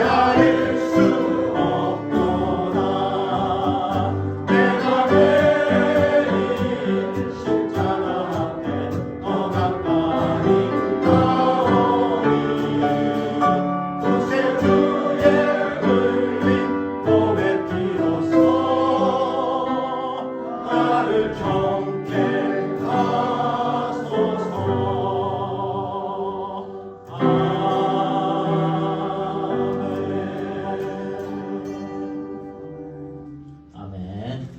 헤아릴 수 없구나. 내가 내린 십자가 앞에 더 가까이 가오니 구세주의 흘린 몸의 피로써 나를 정케 하소서. 아멘.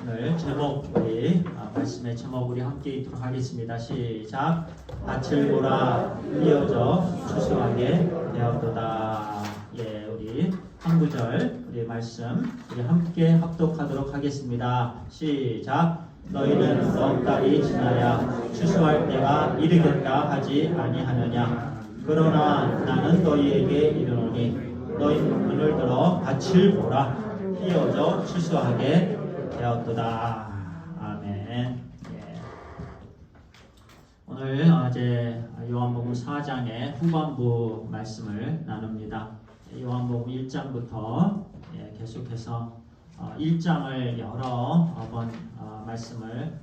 오늘 제목 우리 말씀의 제목 우리 함께 읽도록 하겠습니다. 시작. 밭을 보라 이어져 추수하게 되었도다. 예, 우리 한 구절 우리 말씀 우리 함께 합독하도록 하겠습니다. 시작. 너희는 넉 달이 지나야 추수할 때가 이르겠다 하지 아니하느냐. 그러나 나는 너희에게 이르노니 너희 눈을 들어 밭을 보라 이어져 추수하게 되었도다. 아멘. 예. 오늘 이제 요한복음 4장의 후반부 말씀을 나눕니다. 요한복음 1장부터 계속해서 1장을 여러 번 말씀을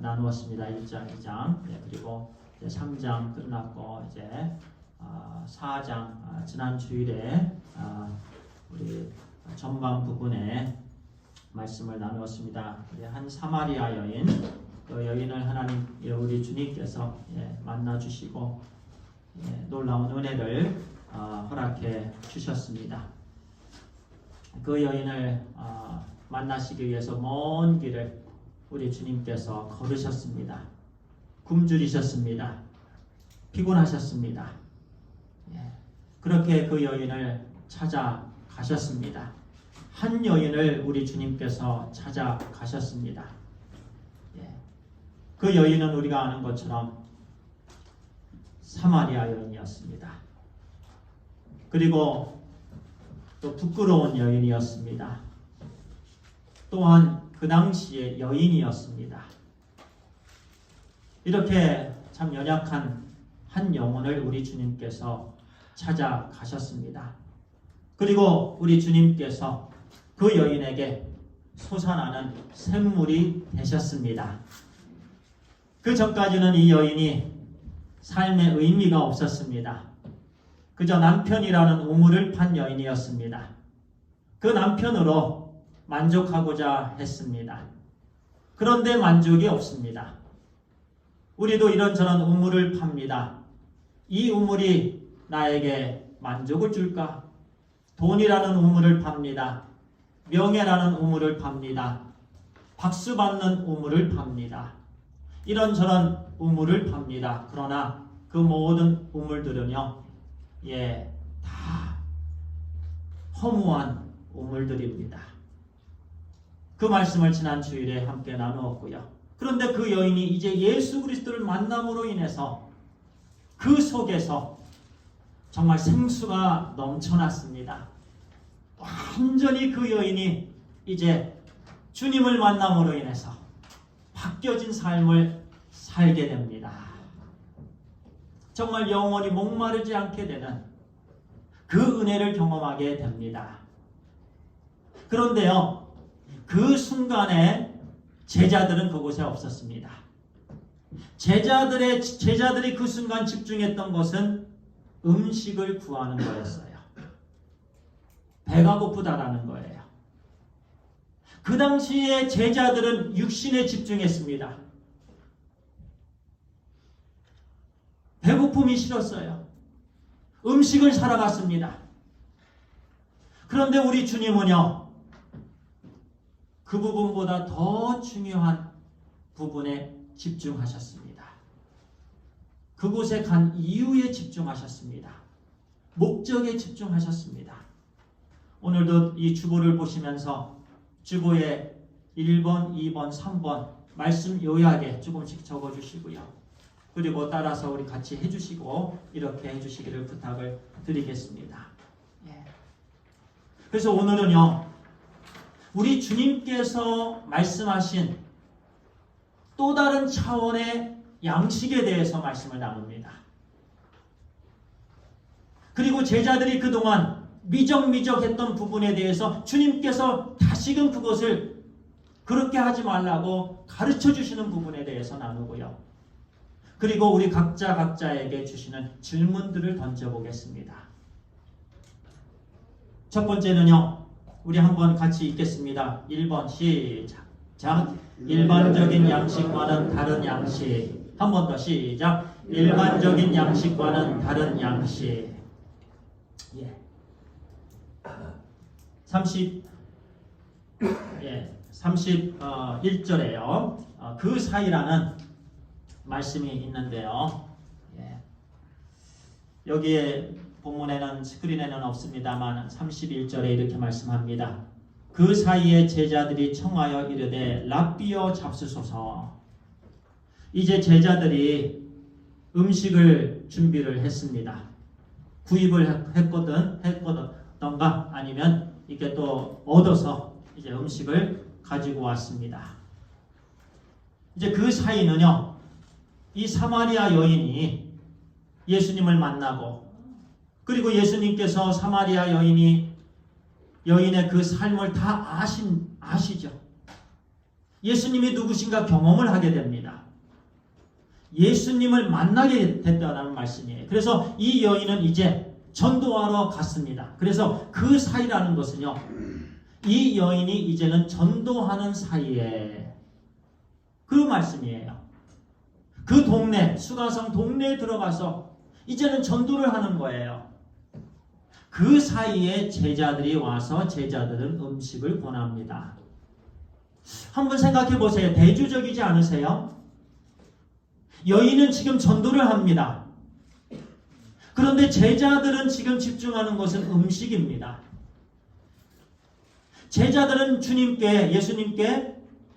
나누었습니다. 1장, 2장, 그리고 이제 3장 끝났고 이제 4장 지난 주일에 우리 전반 부분에 말씀을 나누었습니다. 한 사마리아 여인, 그 여인을 하나님 우리 주님께서 만나 주시고 놀라운 은혜를 허락해 주셨습니다. 그 여인을 만나시기 위해서 먼 길을 우리 주님께서 걸으셨습니다. 굶주리셨습니다. 피곤하셨습니다. 그렇게 그 여인을 찾아가셨습니다. 한 여인을 우리 주님께서 찾아가셨습니다. 그 여인은 우리가 아는 것처럼 사마리아 여인이었습니다. 그리고 또 부끄러운 여인이었습니다. 또한 그 당시의 여인이었습니다. 이렇게 참 연약한 한 영혼을 우리 주님께서 찾아가셨습니다. 그리고 우리 주님께서 그 여인에게 솟아나는 샘물이 되셨습니다. 그 전까지는 이 여인이 삶의 의미가 없었습니다. 그저 남편이라는 우물을 판 여인이었습니다. 그 남편으로 만족하고자 했습니다. 그런데 만족이 없습니다. 우리도 이런저런 우물을 팝니다. 이 우물이 나에게 만족을 줄까? 돈이라는 우물을 팝니다. 명예라는 우물을 팝니다. 박수 받는 우물을 팝니다. 이런저런 우물을 팝니다. 그러나 그 모든 우물들은요, 다 허무한 우물들입니다. 그 말씀을 지난 주일에 함께 나누었고요. 그런데 그 여인이 이제 예수 그리스도를 만남으로 인해서 그 속에서 정말 생수가 넘쳐났습니다. 완전히 그 여인이 이제 주님을 만남으로 인해서 바뀌어진 삶을 살게 됩니다. 정말 영원히 목마르지 않게 되는 그 은혜를 경험하게 됩니다. 그런데요, 그 순간에 제자들은 그곳에 없었습니다. 제자들이 그 순간 집중했던 것은 음식을 구하는 거였어요. 배가 고프다라는 거예요. 그 당시에 제자들은 육신에 집중했습니다. 배고픔이 싫었어요. 음식을 사러 갔습니다. 그런데 우리 주님은요, 그 부분보다 더 중요한 부분에 집중하셨습니다. 그곳에 간 이유에 집중하셨습니다. 목적에 집중하셨습니다. 오늘도 이 주보를 보시면서 주보에 1번, 2번, 3번 말씀 요약에 조금씩 적어주시고요. 그리고 따라서 우리 같이 해주시고 이렇게 해주시기를 부탁을 드리겠습니다. 그래서 오늘은요, 우리 주님께서 말씀하신 또 다른 차원의 양식에 대해서 말씀을 나눕니다. 그리고 제자들이 그동안 미적미적했던 부분에 대해서 주님께서 다시금 그것을 그렇게 하지 말라고 가르쳐 주시는 부분에 대해서 나누고요. 그리고 우리 각자에게 주시는 질문들을 던져보겠습니다. 첫 번째는요. 우리 한번 같이 읽겠습니다. 1번 시작. 자, 일반적인 양식과는 다른 양식. 한 번 더 시작. 일반적인 양식과는 다른 양식. 예. 31절에요. 그 사이라는 말씀이 있는데요. 예. 여기에 본문에는 스크린에는 없습니다만 31절에 이렇게 말씀합니다. 그 사이에 제자들이 청하여 이르되 랍비여 잡수소서. 이제 제자들이 음식을 준비를 했습니다. 구입을 했거든가 아니면 이게 또 얻어서 이제 음식을 가지고 왔습니다. 이제 그 사이는요. 이 사마리아 여인이 예수님을 만나고 그리고 예수님께서 사마리아 여인의 그 삶을 다 아시죠. 예수님이 누구신가 경험을 하게 됩니다. 예수님을 만나게 됐다는 말씀이에요. 그래서 이 여인은 이제 전도하러 갔습니다. 그래서 그 사이라는 것은요. 이 여인이 이제는 전도하는 사이에 그 말씀이에요. 그 동네, 수가성 동네에 들어가서 이제는 전도를 하는 거예요. 그 사이에 제자들이 와서 제자들은 음식을 권합니다. 한번 생각해 보세요. 대조적이지 않으세요? 여인은 지금 전도를 합니다. 그런데 제자들은 지금 집중하는 것은 음식입니다. 제자들은 예수님께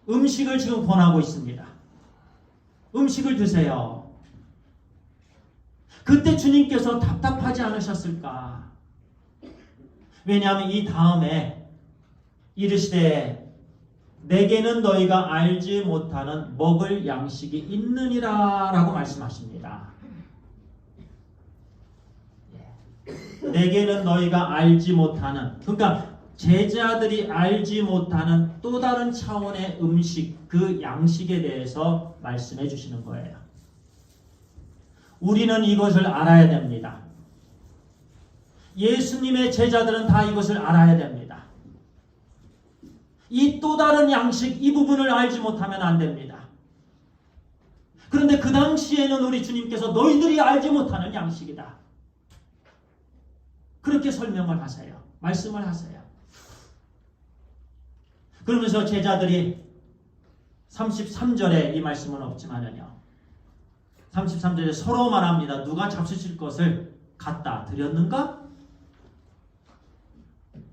음식을 지금 권하고 있습니다. 음식을 드세요. 그때 주님께서 답답하지 않으셨을까? 왜냐하면 이 다음에 이르시되 내게는 너희가 알지 못하는 먹을 양식이 있느니라 라고 말씀하십니다. 내게는 너희가 알지 못하는, 그러니까 제자들이 알지 못하는 또 다른 차원의 음식, 그 양식에 대해서 말씀해 주시는 거예요. 우리는 이것을 알아야 됩니다. 예수님의 제자들은 다 이것을 알아야 됩니다. 이 또 다른 양식, 이 부분을 알지 못하면 안 됩니다. 그런데 그 당시에는 우리 주님께서 너희들이 알지 못하는 양식이다. 그렇게 설명을 하세요. 말씀을 하세요. 그러면서 제자들이 33절에 이 말씀은 없지만요. 33절에 서로 말합니다. 누가 잡수실 것을 갖다 드렸는가?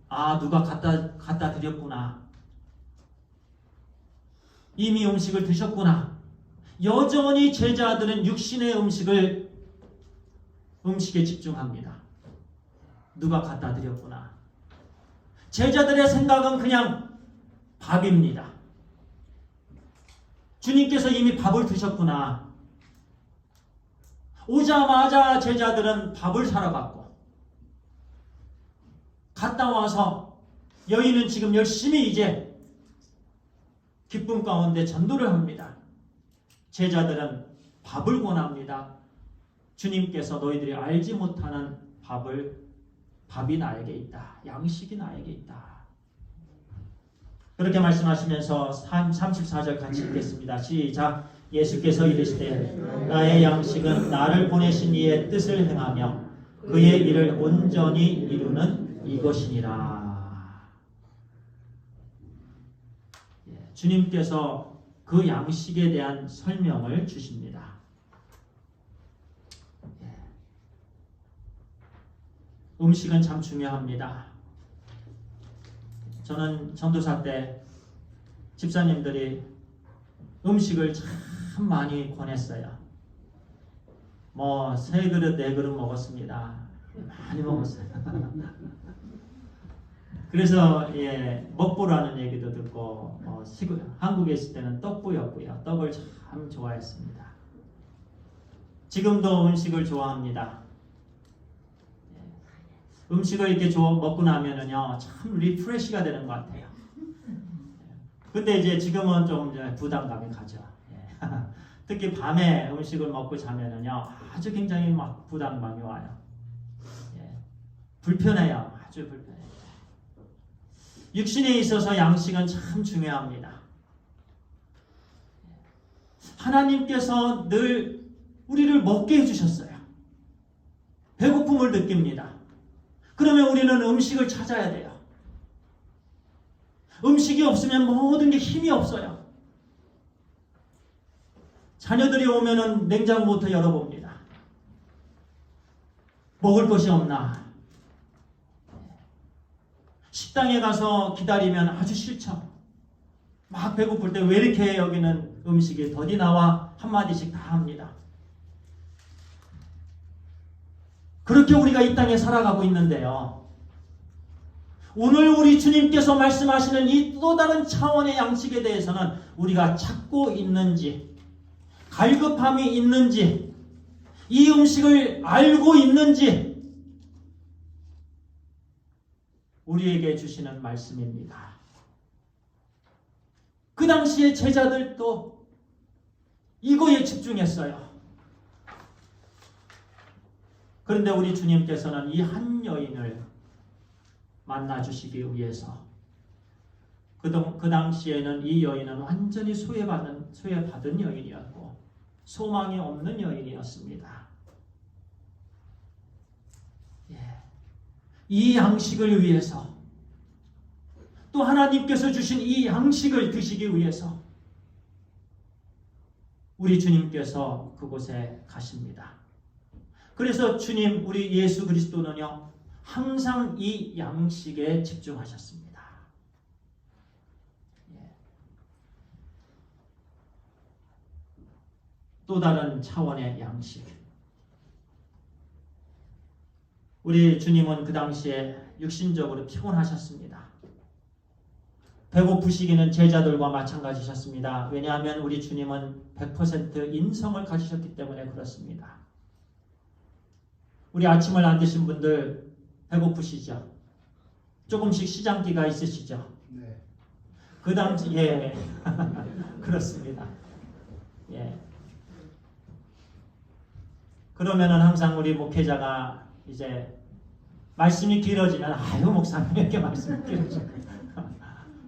아, 누가 갖다 드렸구나. 이미 음식을 드셨구나. 여전히 제자들은 육신의 음식에 집중합니다. 누가 갖다 드렸구나. 제자들의 생각은 그냥 밥입니다. 주님께서 이미 밥을 드셨구나. 오자마자 제자들은 밥을 사러 갔고 갔다 와서 여인은 지금 열심히 이제 기쁨 가운데 전도를 합니다. 제자들은 밥을 권합니다. 주님께서 너희들이 알지 못하는 밥이 나에게 있다. 양식이 나에게 있다. 그렇게 말씀하시면서 34절 같이 읽겠습니다. 시작. 예수께서 이르시되 나의 양식은 나를 보내신 이의 뜻을 행하며 그의 일을 온전히 이루는 이것이니라. 주님께서 그 양식에 대한 설명을 주십니다. 음식은 참 중요합니다. 저는 전도사 때 집사님들이 음식을 참 많이 권했어요. 뭐 3그릇 4그릇 먹었습니다. 많이 먹었어요. 그래서 먹보라는 얘기도 듣고 한국에 있을 때는 떡부였고요. 떡을 참 좋아했습니다. 지금도 음식을 좋아합니다. 음식을 이렇게 먹고 나면은요, 참 리프레시가 되는 것 같아요. 근데 이제 지금은 좀 이제 부담감이 가죠. 예. 특히 밤에 음식을 먹고 자면은요, 아주 굉장히 막 부담감이 와요. 예. 불편해요. 아주 불편해요. 육신에 있어서 양식은 참 중요합니다. 하나님께서 늘 우리를 먹게 해주셨어요. 배고픔을 느낍니다. 그러면 우리는 음식을 찾아야 돼요. 음식이 없으면 모든 게 힘이 없어요. 자녀들이 오면은 냉장고부터 열어봅니다. 먹을 것이 없나? 식당에 가서 기다리면 아주 싫죠. 막 배고플 때 왜 이렇게 여기는 음식이 더디 나와? 한마디씩 다 합니다. 그렇게 우리가 이 땅에 살아가고 있는데요. 오늘 우리 주님께서 말씀하시는 이 또 다른 차원의 양식에 대해서는 우리가 찾고 있는지, 갈급함이 있는지, 이 음식을 알고 있는지 우리에게 주시는 말씀입니다. 그 당시에 제자들도 이거에 집중했어요. 그런데 우리 주님께서는 이 한 여인을 만나주시기 위해서 그 당시에는 이 여인은 완전히 소외받은 여인이었고 소망이 없는 여인이었습니다. 예. 이 양식을 위해서 또 하나님께서 주신 이 양식을 드시기 위해서 우리 주님께서 그곳에 가십니다. 그래서 주님, 우리 예수 그리스도는요, 항상 이 양식에 집중하셨습니다. 예. 또 다른 차원의 양식. 우리 주님은 그 당시에 육신적으로 피곤하셨습니다. 배고프시기는 제자들과 마찬가지셨습니다. 왜냐하면 우리 주님은 100% 인성을 가지셨기 때문에 그렇습니다. 우리 아침을 안 드신 분들 배고프시죠? 조금씩 시장기가 있으시죠? 네. 그 당시 예 그렇습니다. 예. 그러면은 항상 우리 목회자가 이제 말씀이 길어지면 아유 목사님 이렇게 말씀이 길어져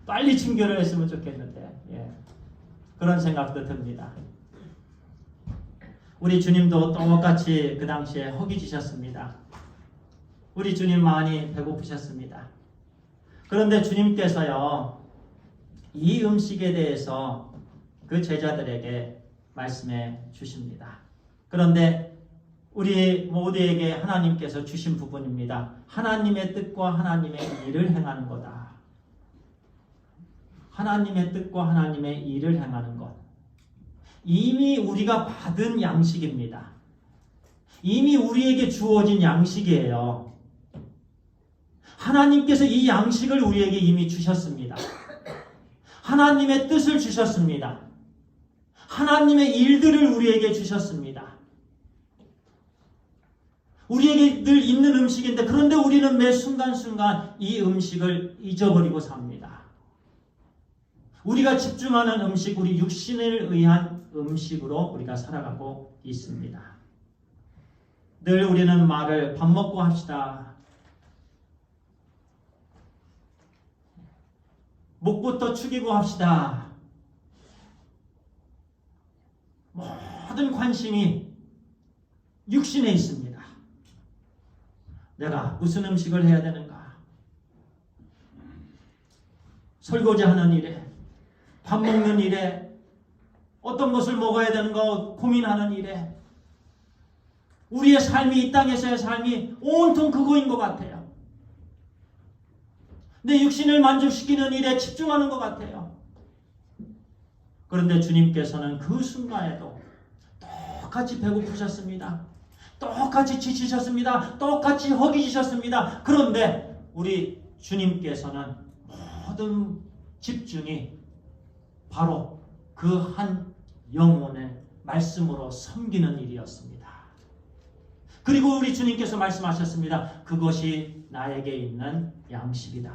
빨리 친교를 했으면 좋겠는데 예. 그런 생각도 듭니다. 우리 주님도 똑같이 그 당시에 허기지셨습니다. 우리 주님 많이 배고프셨습니다. 그런데 주님께서요, 이 음식에 대해서 그 제자들에게 말씀해 주십니다. 그런데 우리 모두에게 하나님께서 주신 부분입니다. 하나님의 뜻과 하나님의 일을 행하는 거다. 하나님의 뜻과 하나님의 일을 행하는 것. 이미 우리가 받은 양식입니다. 이미 우리에게 주어진 양식이에요. 하나님께서 이 양식을 우리에게 이미 주셨습니다. 하나님의 뜻을 주셨습니다. 하나님의 일들을 우리에게 주셨습니다. 우리에게 늘 있는 음식인데 그런데 우리는 매 순간순간 이 음식을 잊어버리고 삽니다. 우리가 집중하는 음식, 우리 육신을 의한 음식으로 우리가 살아가고 있습니다. 늘 우리는 말을 밥 먹고 합시다. 목부터 축이고 합시다. 모든 관심이 육신에 있습니다. 내가 무슨 음식을 해야 되는가? 설거지하는 일에, 밥 먹는 일에, 어떤 것을 먹어야 되는가 고민하는 일에 우리의 삶이 이 땅에서의 삶이 온통 그거인 것 같아요. 내 육신을 만족시키는 일에 집중하는 것 같아요. 그런데 주님께서는 그 순간에도 똑같이 배고프셨습니다. 똑같이 지치셨습니다. 똑같이 허기지셨습니다. 그런데 우리 주님께서는 모든 집중이 바로 그 한 영혼의 말씀으로 섬기는 일이었습니다. 그리고 우리 주님께서 말씀하셨습니다. 그것이 나에게 있는 양식이다.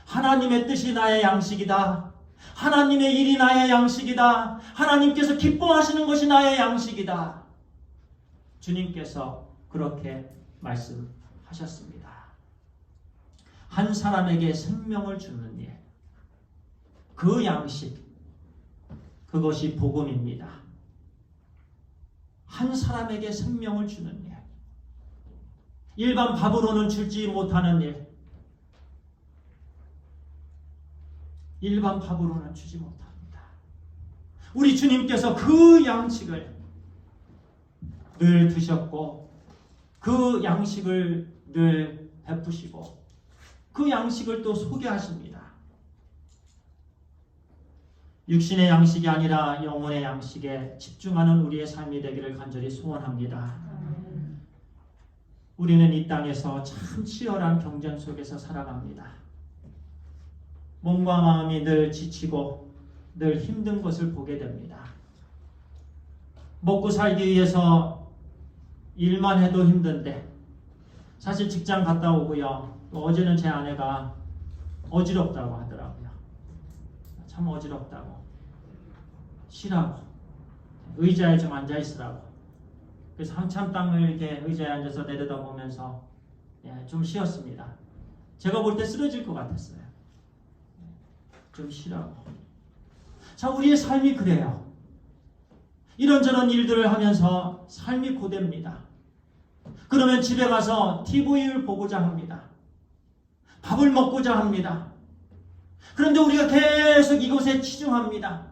하나님의 뜻이 나의 양식이다. 하나님의 일이 나의 양식이다. 하나님께서 기뻐하시는 것이 나의 양식이다. 주님께서 그렇게 말씀하셨습니다. 한 사람에게 생명을 주는 일, 그 양식, 그것이 복음입니다. 한 사람에게 생명을 주는 일, 일반 밥으로는 주지 못하는 일, 일반 밥으로는 주지 못합니다. 우리 주님께서 그 양식을 늘 드셨고 그 양식을 늘 베푸시고 그 양식을 또 소개하십니다. 육신의 양식이 아니라 영혼의 양식에 집중하는 우리의 삶이 되기를 간절히 소원합니다. 우리는 이 땅에서 참 치열한 경쟁 속에서 살아갑니다. 몸과 마음이 늘 지치고 늘 힘든 것을 보게 됩니다. 먹고 살기 위해서 일만 해도 힘든데 사실 직장 갔다 오고요. 또 어제는 제 아내가 어지럽다고 하더라고요. 참 어지럽다고. 쉬라고. 의자에 좀 앉아있으라고. 그래서 한참 땅을 이렇게 의자에 앉아서 내려다보면서 좀 쉬었습니다. 제가 볼 때 쓰러질 것 같았어요. 좀 쉬라고. 자, 우리의 삶이 그래요. 이런저런 일들을 하면서 삶이 고됩니다. 그러면 집에 가서 TV를 보고자 합니다. 밥을 먹고자 합니다. 그런데 우리가 계속 이곳에 치중합니다.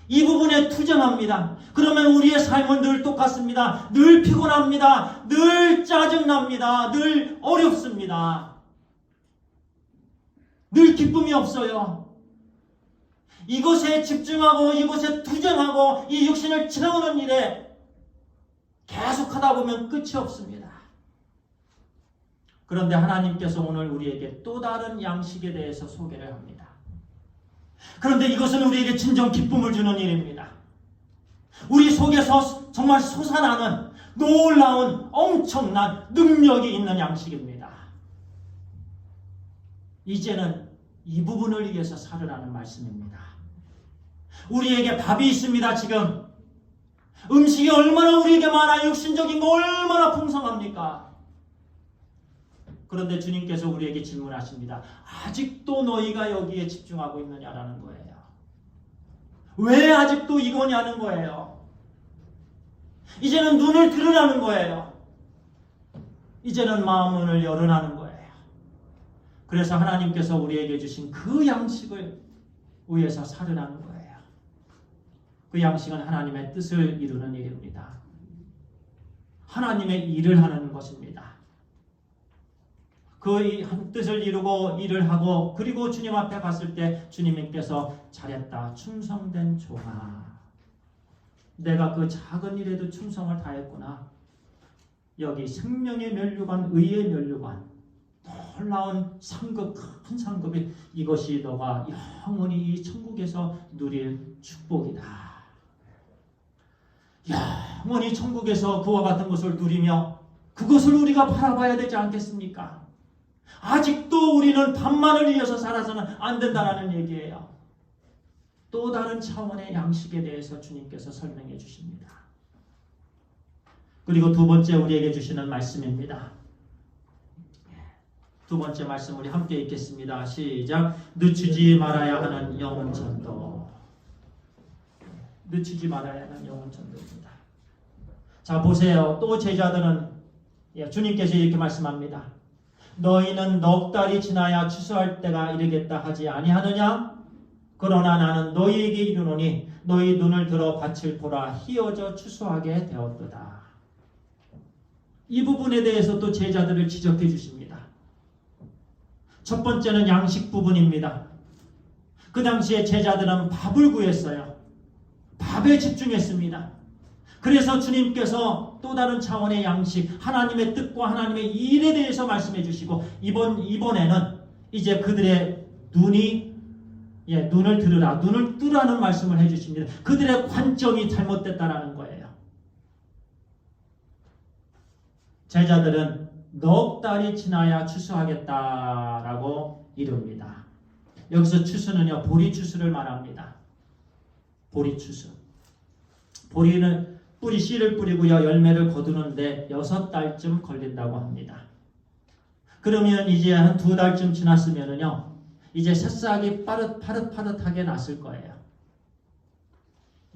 이 부분에 투정합니다. 그러면 우리의 삶은 늘 똑같습니다. 늘 피곤합니다. 늘 짜증납니다. 늘 어렵습니다. 늘 기쁨이 없어요. 이것에 집중하고 이것에 투정하고 이 육신을 채우는 일에 계속하다 보면 끝이 없습니다. 그런데 하나님께서 오늘 우리에게 또 다른 양식에 대해서 소개를 합니다. 그런데 이것은 우리에게 진정 기쁨을 주는 일입니다. 우리 속에서 정말 솟아나는 놀라운 엄청난 능력이 있는 양식입니다. 이제는 이 부분을 위해서 살으라는 말씀입니다. 우리에게 밥이 있습니다. 지금 음식이 얼마나 우리에게 많아요. 육신적인 거 얼마나 풍성합니까? 그런데 주님께서 우리에게 질문하십니다. 아직도 너희가 여기에 집중하고 있느냐라는 거예요. 왜 아직도 이거냐는 거예요. 이제는 눈을 들으라는 거예요. 이제는 마음을 열으라는 거예요. 그래서 하나님께서 우리에게 주신 그 양식을 위해서 살으라는 거예요. 그 양식은 하나님의 뜻을 이루는 일입니다. 하나님의 일을 하는 것입니다. 그 뜻을 이루고 일을 하고 그리고 주님 앞에 갔을 때 주님께서 잘했다. 충성된 종아. 내가 그 작은 일에도 충성을 다했구나. 여기 생명의 면류관, 의의 면류관, 놀라운 상급, 큰 상급이 이것이 너가 영원히 이 천국에서 누릴 축복이다. 영원히 천국에서 그와 같은 것을 누리며 그것을 우리가 바라봐야 되지 않겠습니까? 아직도 우리는 밥만을 위해서 살아서는 안 된다는 얘기예요. 또 다른 차원의 양식에 대해서 주님께서 설명해 주십니다. 그리고 두 번째 우리에게 주시는 말씀입니다. 두 번째 말씀 우리 함께 읽겠습니다. 시작. 늦추지 말아야 하는 영혼 전도. 늦추지 말아야 하는 영혼 전도입니다. 자, 보세요. 또 제자들은 주님께서 이렇게 말씀합니다. 너희는 넉 달이 지나야 추수할 때가 이르겠다 하지 아니하느냐? 그러나 나는 너희에게 이르노니 너희 눈을 들어 밭을 보라. 희어져 추수하게 되었도다. 이 부분에 대해서 또 제자들을 지적해 주십니다. 첫 번째는 양식 부분입니다. 그 당시에 제자들은 밥을 구했어요. 밥에 집중했습니다. 그래서 주님께서 또 다른 차원의 양식, 하나님의 뜻과 하나님의 일에 대해서 말씀해 주시고 이번에는 이제 그들의 눈을 들으라, 눈을 뜨라는 말씀을 해 주십니다. 그들의 관점이 잘못됐다라는 거예요. 제자들은 넉 달이 지나야 추수하겠다라고 이릅니다. 여기서 추수는요, 보리 추수를 말합니다. 보리 추수. 보리는 뿌리 씨를 뿌리고요, 열매를 거두는데 6달쯤 걸린다고 합니다. 그러면 이제 한 2달쯤 지났으면은요, 이제 새싹이 파릇파릇하게 났을 거예요.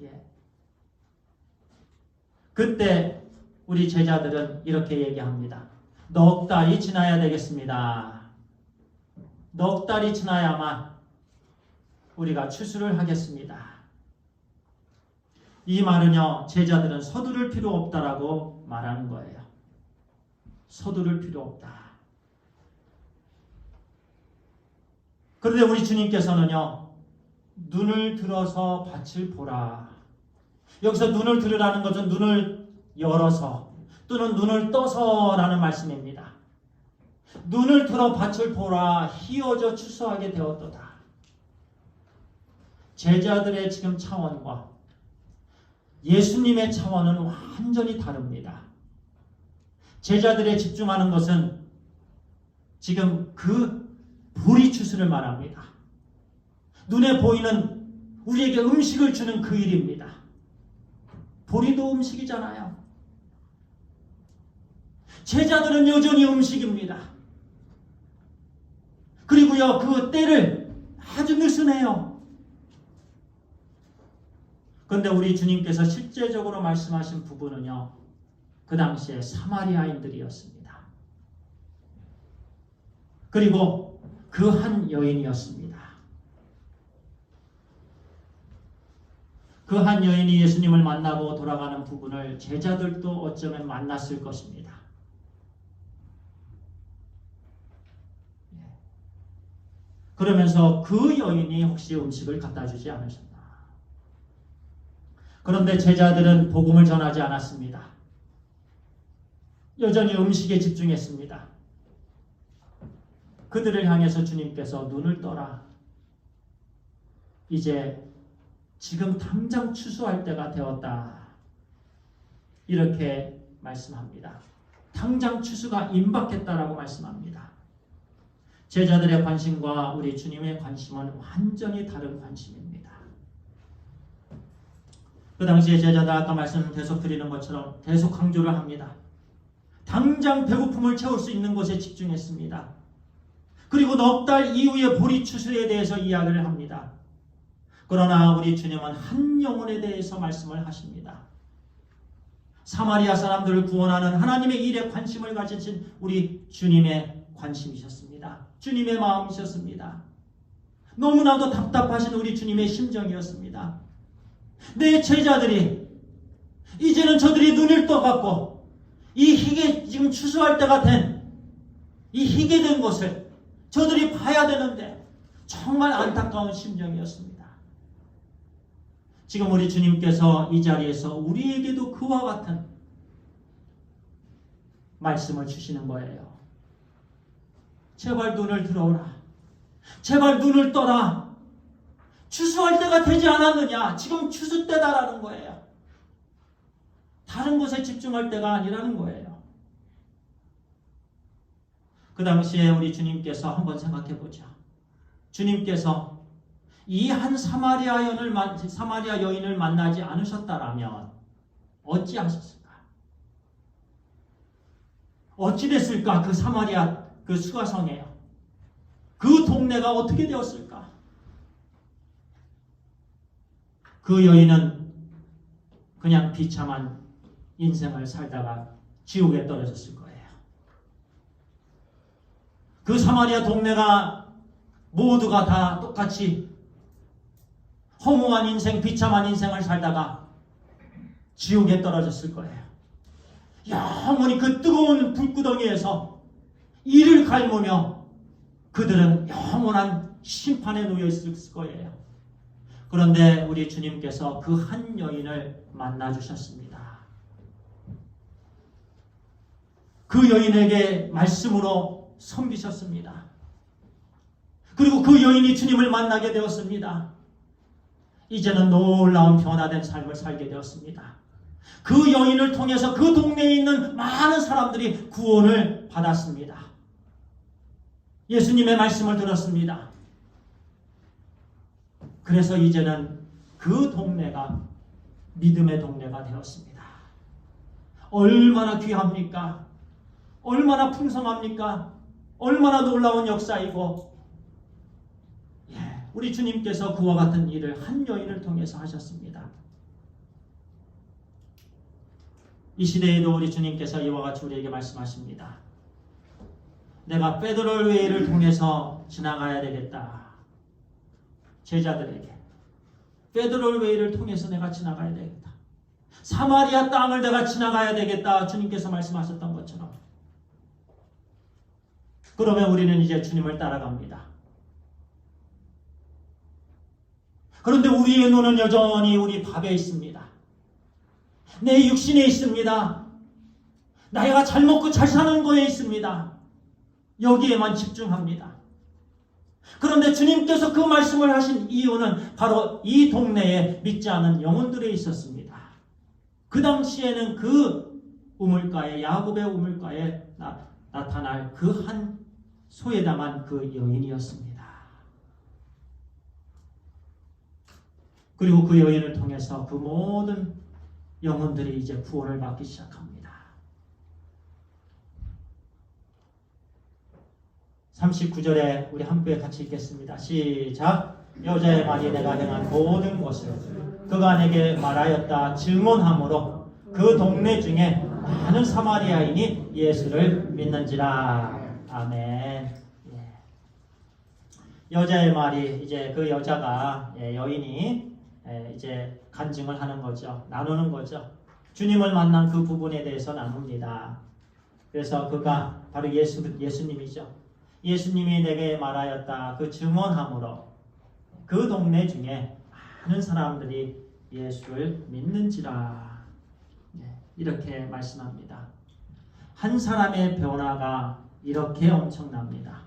예. 그때 우리 제자들은 이렇게 얘기합니다. 넉 달이 지나야 되겠습니다. 넉 달이 지나야만 우리가 추수를 하겠습니다. 이 말은요, 제자들은 서두를 필요 없다라고 말하는 거예요. 서두를 필요 없다. 그런데 우리 주님께서는요, 눈을 들어서 밭을 보라. 여기서 눈을 들으라는 것은 눈을 열어서 또는 눈을 떠서라는 말씀입니다. 눈을 들어 밭을 보라. 희어져 추수하게 되었도다. 제자들의 지금 차원과 예수님의 차원은 완전히 다릅니다. 제자들의 집중하는 것은 지금 그 보리 추수를 말합니다. 눈에 보이는 우리에게 음식을 주는 그 일입니다. 보리도 음식이잖아요. 제자들은 여전히 음식입니다. 그리고요, 그 때를 아주 느슨해요. 그런데 우리 주님께서 실제적으로 말씀하신 부분은요, 그 당시에 사마리아인들이었습니다. 그리고 그 한 여인이었습니다. 그 한 여인이 예수님을 만나고 돌아가는 부분을 제자들도 어쩌면 만났을 것입니다. 그러면서 그 여인이 혹시 음식을 갖다 주지 않으셨나? 그런데 제자들은 복음을 전하지 않았습니다. 여전히 음식에 집중했습니다. 그들을 향해서 주님께서 눈을 떠라. 이제 지금 당장 추수할 때가 되었다. 이렇게 말씀합니다. 당장 추수가 임박했다라고 말씀합니다. 제자들의 관심과 우리 주님의 관심은 완전히 다른 관심입니다. 그 당시에 제자들 아까 말씀 계속 드리는 것처럼 계속 강조를 합니다. 당장 배고픔을 채울 수 있는 곳에 집중했습니다. 그리고 넉 달 이후의 보리 추수에 대해서 이야기를 합니다. 그러나 우리 주님은 한 영혼에 대해서 말씀을 하십니다. 사마리아 사람들을 구원하는 하나님의 일에 관심을 가지신 우리 주님의 관심이셨습니다. 주님의 마음이셨습니다. 너무나도 답답하신 우리 주님의 심정이었습니다. 내 제자들이 이제는 저들이 눈을 떠갖고 이 희게 지금 추수할 때가 된 이 희게 된 것을 저들이 봐야 되는데 정말 안타까운 심정이었습니다. 지금 우리 주님께서 이 자리에서 우리에게도 그와 같은 말씀을 주시는 거예요. 제발 눈을 들어오라. 제발 눈을 떠라. 추수할 때가 되지 않았느냐. 지금 추수 때다라는 거예요. 다른 곳에 집중할 때가 아니라는 거예요. 그 당시에 우리 주님께서 한번 생각해 보죠. 주님께서 이 한 사마리아 여인을 만나지 않으셨다라면 어찌하셨을까? 어찌 됐을까? 그 사마리아 그 수가성에요. 그 동네가 어떻게 되었을까? 그 여인은 그냥 비참한 인생을 살다가 지옥에 떨어졌을 거예요. 그 사마리아 동네가 모두가 다 똑같이 허무한 인생, 비참한 인생을 살다가 지옥에 떨어졌을 거예요. 영원히 그 뜨거운 불구덩이에서 이를 갈무며 그들은 영원한 심판에 놓여 있을 거예요. 그런데 우리 주님께서 그 한 여인을 만나 주셨습니다. 그 여인에게 말씀으로 섬기셨습니다. 그리고 그 여인이 주님을 만나게 되었습니다. 이제는 놀라운 변화된 삶을 살게 되었습니다. 그 여인을 통해서 그 동네에 있는 많은 사람들이 구원을 받았습니다. 예수님의 말씀을 들었습니다. 그래서 이제는 그 동네가 믿음의 동네가 되었습니다. 얼마나 귀합니까? 얼마나 풍성합니까? 얼마나 놀라운 역사이고, 우리 주님께서 그와 같은 일을 한 여인을 통해서 하셨습니다. 이 시대에도 우리 주님께서 이와 같이 우리에게 말씀하십니다. 내가 베드로 웨이를 통해서 지나가야 되겠다. 제자들에게 베드로 웨이를 통해서 내가 지나가야 되겠다. 사마리아 땅을 내가 지나가야 되겠다. 주님께서 말씀하셨던 것처럼. 그러면 우리는 이제 주님을 따라갑니다. 그런데 우리의 눈은 여전히 우리 밥에 있습니다. 내 육신에 있습니다. 내가 잘 먹고 잘 사는 거에 있습니다. 여기에만 집중합니다. 그런데 주님께서 그 말씀을 하신 이유는 바로 이 동네에 믿지 않은 영혼들에 있었습니다. 그 당시에는 그 우물가에, 야곱의 우물가에 나타날 그 한 소외당한 그 여인이었습니다. 그리고 그 여인을 통해서 그 모든 영혼들이 이제 구원을 받기 시작합니다. 39절에 우리 함께 같이 읽겠습니다. 시작. 여자의 말이 내가 행한 모든 것을 그가 내게 말하였다 증언함으로 그 동네 중에 많은 사마리아인이 예수를 믿는지라. 아멘. 여자의 말이 이제 그 여자가 여인이 이제 간증을 하는 거죠. 나누는 거죠. 주님을 만난 그 부분에 대해서 나눕니다. 그래서 그가 바로 예수님이죠. 예수님이 내게 말하였다. 그 증언함으로 그 동네 중에 많은 사람들이 예수를 믿는지라. 이렇게 말씀합니다. 한 사람의 변화가 이렇게 엄청납니다.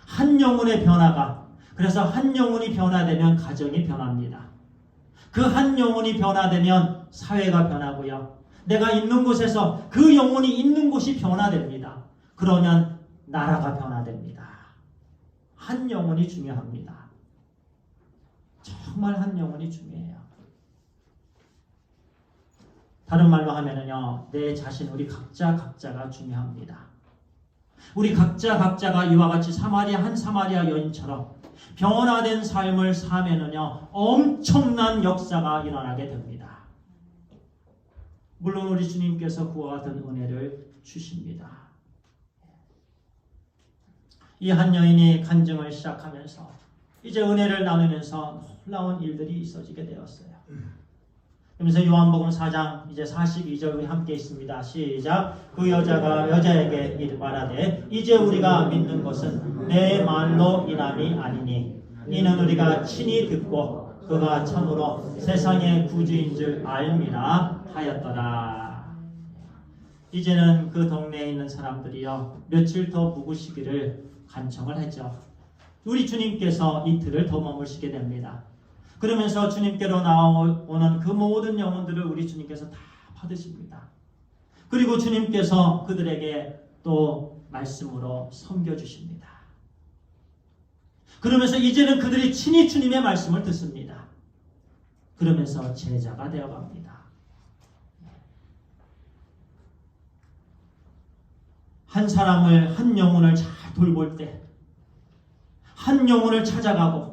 한 영혼의 변화가, 그래서 한 영혼이 변화되면 가정이 변합니다. 그 한 영혼이 변화되면 사회가 변하고요. 내가 있는 곳에서 그 영혼이 있는 곳이 변화됩니다. 그러면 나라가 변화됩니다. 한 영혼이 중요합니다. 정말 한 영혼이 중요해요. 다른 말로 하면은요, 내 자신, 우리 각자가 중요합니다. 우리 각자가 이와 같이 한 사마리아 여인처럼 변화된 삶을 사면은요, 엄청난 역사가 일어나게 됩니다. 물론 우리 주님께서 그와 같은 은혜를 주십니다. 이 한 여인이 간증을 시작하면서 이제 은혜를 나누면서 놀라운 일들이 있어지게 되었어요. 그러면서 요한복음 4장 이제 42절 우리 함께 있습니다. 시작. 그 여자가 여자에게 말하되 이제 우리가 믿는 것은 내 말로 인함이 아니니 이는 우리가 친히 듣고 그가 참으로 세상의 구주인 줄 알미라 하였더라. 이제는 그 동네에 있는 사람들이요, 며칠 더 묵으시기를 간청을 했죠. 우리 주님께서 이틀을 더 머무시게 됩니다. 그러면서 주님께로 나오는 그 모든 영혼들을 우리 주님께서 다 받으십니다. 그리고 주님께서 그들에게 또 말씀으로 섬겨주십니다. 그러면서 이제는 그들이 친히 주님의 말씀을 듣습니다. 그러면서 제자가 되어갑니다. 한 사람을, 한 영혼을 잘 돌볼 때, 한 영혼을 찾아가고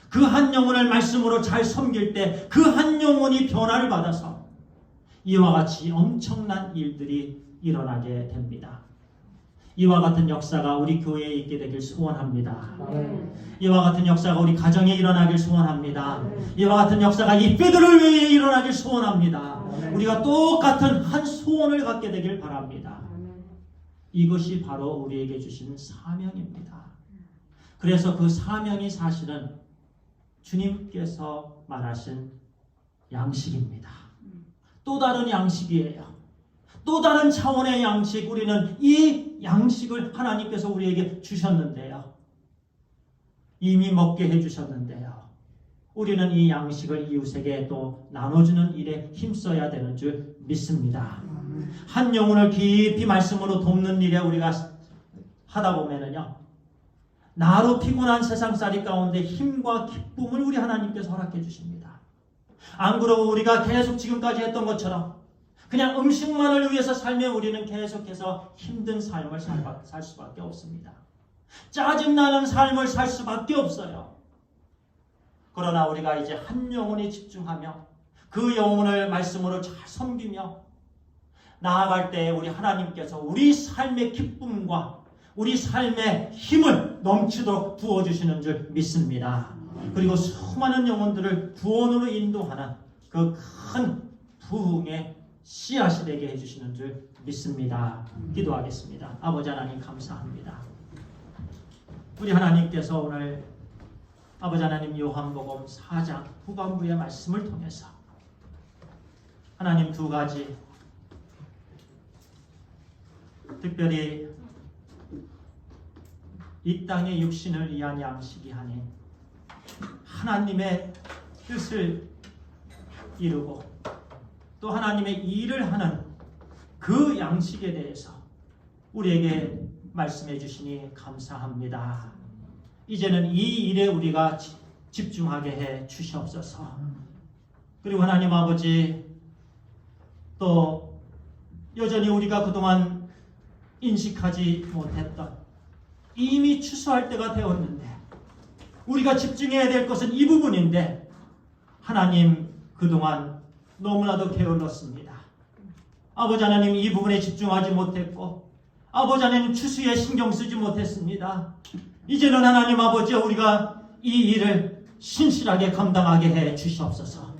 그 한 영혼을 말씀으로 잘 섬길 때 그 한 영혼이 변화를 받아서 이와 같이 엄청난 일들이 일어나게 됩니다. 이와 같은 역사가 우리 교회에 있게 되길 소원합니다. 이와 같은 역사가 우리 가정에 일어나길 소원합니다. 이와 같은 역사가 이 베드로 웨이에 일어나길 소원합니다. 우리가 똑같은 한 소원을 갖게 되길 바랍니다. 이것이 바로 우리에게 주신 사명입니다. 그래서 그 사명이 사실은 주님께서 말하신 양식입니다. 또 다른 양식이에요. 또 다른 차원의 양식. 우리는 이 양식을 하나님께서 우리에게 주셨는데요. 이미 먹게 해주셨는데요. 우리는 이 양식을 이웃에게 또 나눠주는 일에 힘써야 되는 줄 믿습니다. 한 영혼을 깊이 말씀으로 돕는 일에 우리가 하다 보면은요, 나로 피곤한 세상살이 가운데 힘과 기쁨을 우리 하나님께서 허락해 주십니다. 안 그러고 우리가 계속 지금까지 했던 것처럼 그냥 음식만을 위해서 살면 우리는 계속해서 힘든 삶을 살 수밖에 없습니다. 짜증나는 삶을 살 수밖에 없어요. 그러나 우리가 이제 한 영혼에 집중하며 그 영혼을 말씀으로 잘 섬기며 나아갈 때 우리 하나님께서 우리 삶의 기쁨과 우리 삶의 힘을 넘치도록 부어주시는 줄 믿습니다. 그리고 수많은 영혼들을 구원으로 인도하는 그 큰 부흥의 씨앗이 되게 해주시는 줄 믿습니다. 기도하겠습니다. 아버지 하나님 감사합니다. 우리 하나님께서 오늘 아버지 하나님 요한복음 4장 후반부의 말씀을 통해서 하나님 두 가지, 특별히 이 땅의 육신을 위한 양식이 아닌 하나님의 뜻을 이루고 또 하나님의 일을 하는 그 양식에 대해서 우리에게 말씀해 주시니 감사합니다. 이제는 이 일에 우리가 집중하게 해 주시옵소서. 그리고 하나님 아버지, 또 여전히 우리가 그동안 인식하지 못했던, 이미 추수할 때가 되었는데 우리가 집중해야 될 것은 이 부분인데 하나님 그동안 너무나도 게을렀습니다. 아버지 하나님 이 부분에 집중하지 못했고 아버지 하나님 추수에 신경 쓰지 못했습니다. 이제는 하나님 아버지 우리가 이 일을 신실하게 감당하게 해 주시옵소서.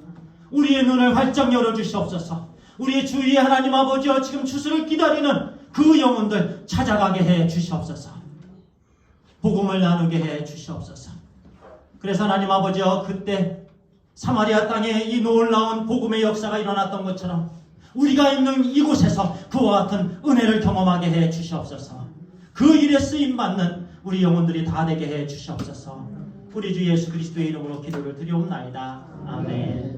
우리의 눈을 활짝 열어 주시옵소서. 우리의 주위에 하나님 아버지여 지금 추수를 기다리는 그 영혼들 찾아가게 해 주시옵소서. 복음을 나누게 해 주시옵소서. 그래서 하나님 아버지여 그때 사마리아 땅에 이 놀라운 복음의 역사가 일어났던 것처럼 우리가 있는 이곳에서 그와 같은 은혜를 경험하게 해 주시옵소서. 그 일에 쓰임받는 우리 영혼들이 다 되게 해 주시옵소서. 우리 주 예수 그리스도의 이름으로 기도를 드리옵나이다. 아멘.